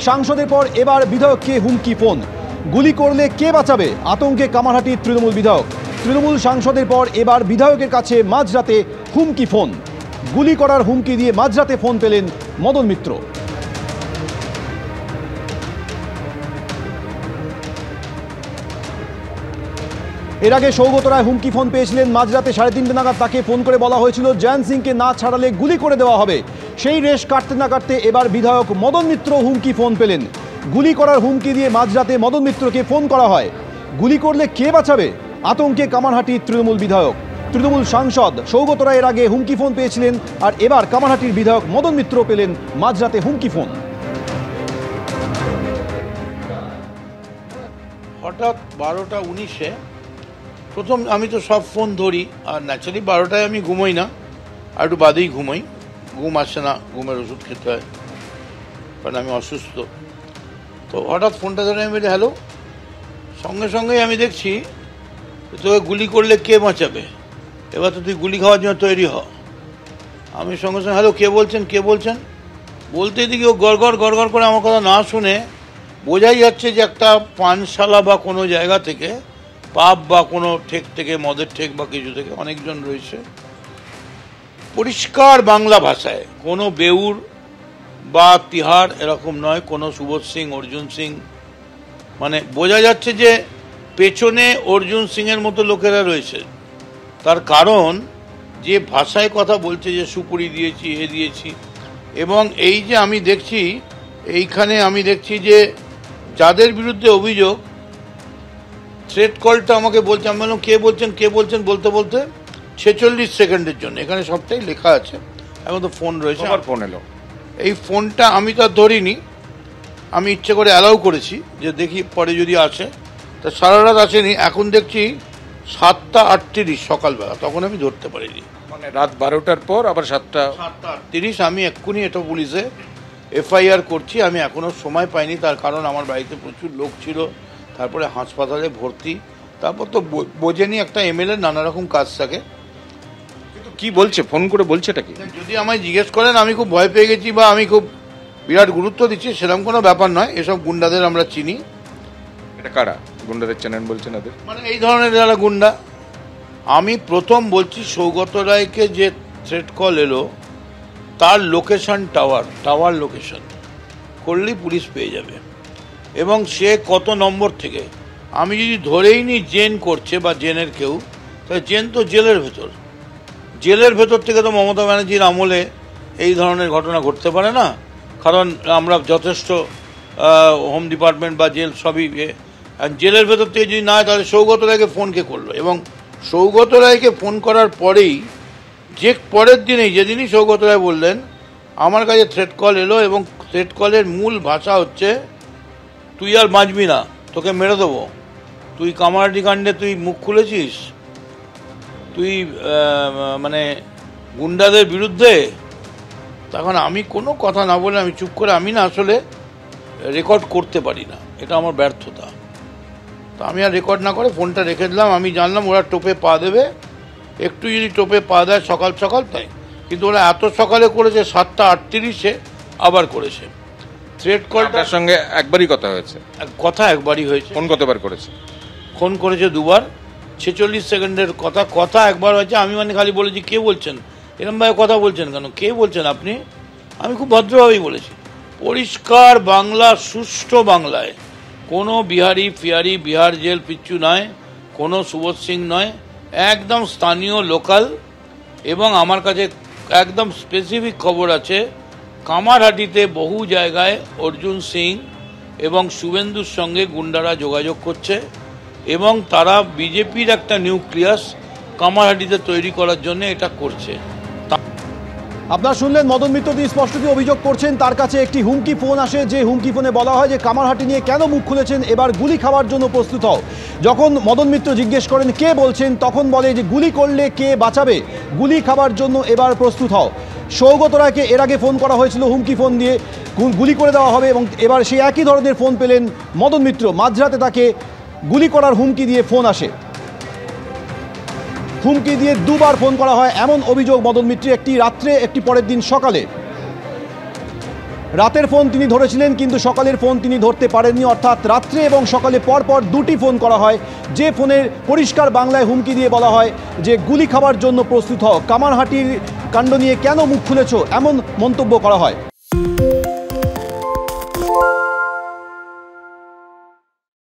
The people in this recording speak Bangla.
সাংসদের পর এবার বিধায়ককে হুমকি ফোন। গুলি করলে কে বাঁচাবে, আতঙ্কে কামারহাটির তৃণমূল বিধায়ক। তৃণমূল সাংসদের পর এবার বিধায়কের কাছে মাঝরাতে হুমকি ফোন। গুলি করার হুমকি দিয়ে মাঝরাতে ফোন পেলেন মদন মিত্র। এর আগে সৌগত রায় হুমকি ফোন পেয়েছিলেন মাঝরাতে 3:30 নাগাদ। তাকে ফোন করে বলা হয়েছিল জয়ন্ত সিংকে না ছাড়ালে গুলি করে দেওয়া হবে। সেই রেশ কাটতে না কাটতে এবার বিধায়ক মদন মিত্র হুমকি ফোন পেলেন। গুলি করার হুমকি দিয়ে মাঝরাতে মদন মিত্রকে ফোন করা হয়। গুলি করলে কে বাঁচাবে, আতঙ্কে কামারহাটির তৃণমূল বিধায়ক। তৃণমূল সাংসদ সৌগত রায় এর আগে হুমকি ফোন পেয়েছিলেন, আর এবার কামারহাটির বিধায়ক মদন মিত্র পেলেন মাঝরাতে হুমকি ফোন। হঠাৎ 12:19-এ প্রথম আমি তো সব ফোন ধরি, আর ন্যাচারালি 12টায় আমি ঘুমোই না, আর একটু বাদেই ঘুমোই। ঘুম আসে না, ঘুমের ওষুধ খেতে হয়, কারণ আমি অসুস্থ। তো হঠাৎ ফোনটা ধরে আমি বলি হ্যালো। সঙ্গে সঙ্গেই আমি দেখছি তোকে গুলি করলে কে বাঁচাবে, এবার তো তুই গুলি খাওয়ার জন্য তৈরি হ। আমি সঙ্গে সঙ্গে হ্যালো কে বলছেন কে বলছেন বলতে দিকে ও গড়গড় গড়গড় করে আমার কথা না শুনে, বোঝাই যাচ্ছে যে একটা পানশালা বা কোনো জায়গা থেকে, পাব বা কোনো ঠেক থেকে, মদের ঠেক বা কিছু থেকে অনেকজন রয়েছে। পরিষ্কার বাংলা ভাষায়, কোনো বেউর বা তিহার এরকম নয়, কোনো সুবোধ সিং, অর্জুন সিং, মানে বোঝা যাচ্ছে যে পেছনে অর্জুন সিংয়ের মতো লোকেরা রয়েছে। তার কারণ যে ভাষায় কথা বলছে, যে সুপুরি দিয়েছি, এ দিয়েছি। এবং এই যে আমি দেখছি, এইখানে আমি দেখছি যে যাদের বিরুদ্ধে অভিযোগ, থ্রেট কলটা আমাকে বলছে। আমি বললাম কে বলছেন কে বলছেন বলতে বলতে 46 সেকেন্ডের জন্য, এখানে সবটাই লেখা আছে। এখন তো ফোন রয়েছে, আমার ফোন এলো। এই ফোনটা আমি তো আর ধরিনি, আমি ইচ্ছে করে অ্যালাউ করেছি যে দেখি পরে যদি আসে। তা সারা রাত আসেনি, এখন দেখছি 7:38 সকালবেলা, তখন আমি ধরতে পারিনি। মানে রাত 12টার পর আবার 7:38 আমি এক্ষুনি এটা পুলিশে FIR করছি। আমি এখনও সময় পাইনি, তার কারণ আমার বাড়িতে প্রচুর লোক ছিল, তারপরে হাসপাতালে ভর্তি, তারপর তো বোঝেনি একটা MLA নানা রকম কাজ থাকে। কিন্তু কি বলছে, ফোন করে বলছেটা কি? যদি আমায় জিজ্ঞেস করেন আমি খুব ভয় পেয়ে গেছি বা আমি খুব বিরাট গুরুত্ব দিচ্ছি, সেরকম কোনো ব্যাপার নয়। এসব গুন্ডাদের আমরা চিনি। এটা কারা গুন্ডাদের চেনেন বলছেন? এদের মানে এই ধরনের যারা গুন্ডা। আমি প্রথম বলছি, সৌগত রায়কে যে থ্রেট কল এলো, তার লোকেশন টাওয়ার লোকেশন করলেই পুলিশ পেয়ে যাবে। এবং সে কত নম্বর থেকে, আমি যদি ধরেই নি জেন করছে বা জেনের কেউ, তাহলে জেন তো জেলের ভেতর থেকে তো মমতা ব্যানার্জির আমলে এই ধরনের ঘটনা ঘটতে পারে না। কারণ আমরা যথেষ্ট হোম ডিপার্টমেন্ট বা জেল সবই, জেলের ভেতর থেকে যদি না হয়, তাহলে সৌগত রায়কে ফোন কে করলো? এবং সৌগত রায়কে ফোন করার পরেই, যে পরের দিনেই, যেদিনই সৌগত রায় বললেন আমার কাছে থ্রেট কল এলো, এবং থ্রেট কলের মূল ভাষা হচ্ছে তুই আর বাঁচবি না, তোকে মেরে দেবো, তুই কামারহাটি কাণ্ডে তুই মুখ খুলেছিস, তুই মানে গুন্ডাদের বিরুদ্ধে। তখন আমি কোনো কথা না বলে আমি চুপ করে, আমি না আসলে রেকর্ড করতে পারি না, এটা আমার ব্যর্থতা। তো আমি আর রেকর্ড না করে ফোনটা রেখে দিলাম। আমি জানলাম ওরা টোপে পা দেবে, একটু যদি টোপে পা দেয় সকাল সকাল, তাই। কিন্তু ওরা এত সকালে করেছে, 7:38-এ আবার করেছে। থ্রেট কলটার সঙ্গে একবারই কথা হয়েছে? একবারই হয়েছে। ফোন কতবার করেছে? ফোন করেছে দুবার, 46 সেকেন্ডের কথা একবার হয়েছে। আমি মানে খালি বলেছি কে বলছেন, এরমভাবে কথা বলছেন কেন, কে বলছেন আপনি? আমি খুব ভদ্রভাবেই বলেছি, পরিষ্কার বাংলা, সুষ্ঠু বাংলায়, কোনো বিহারি ফিয়ারি, বিহার জেল পিচ্ছু নয়, কোনো সুবোধ সিং নয়, একদম স্থানীয় লোকাল। এবং আমার কাছে একদম স্পেসিফিক খবর আছে, কামারহাটিতে বহু জায়গায় অর্জুন সিং এবং শুভেন্দুর সঙ্গে গুন্ডারা যোগাযোগ করছে, এবং তারা বিজেপির একটা নিউক্লিয়াস কামারহাটিতে তৈরি করার জন্য এটা করছে। আপনারা শুনলেন মদন মিত্র তিনি স্পষ্টতই অভিযোগ করছেন, তার কাছে একটি হুমকি ফোন আসে, যে হুমকি ফোনে বলা হয় যে কামারহাটি নিয়ে কেন মুখ খুলেছেন, এবার গুলি খাওয়ার জন্য প্রস্তুত হও। যখন মদন মিত্র জিজ্ঞেস করেন কে বলছেন, তখন বলে যে গুলি করলে কে বাঁচাবে, গুলি খাওয়ার জন্য এবার প্রস্তুত হও। সৌগত রায়কে এর আগে ফোন করা হয়েছিল হুমকি ফোন দিয়ে, গুলি করে দেওয়া হবে, এবং এবার সেই একই ধরনের ফোন পেলেন মদন মিত্র। মাঝরাতে তাকে গুলি করার হুমকি দিয়ে ফোন আসে, হুমকি দিয়ে দুবার ফোন করা হয়, এমন অভিযোগ মদন মিত্র। একটি রাত্রে, একটি পরের দিন সকালে। রাতের ফোন তিনি ধরেছিলেন, কিন্তু সকালের ফোন তিনি ধরতে পারেননি। অর্থাৎ রাত্রে এবং সকালে পরপর দুটি ফোন করা হয়, যে ফোনের পরিষ্কার বাংলায় হুমকি দিয়ে বলা হয় যে গুলি খাওয়ার জন্য প্রস্তুত হও, কামারহাটির কাণ্ড নিয়ে কেন মুখ খুলেছ, এমন মন্তব্য করা হয়।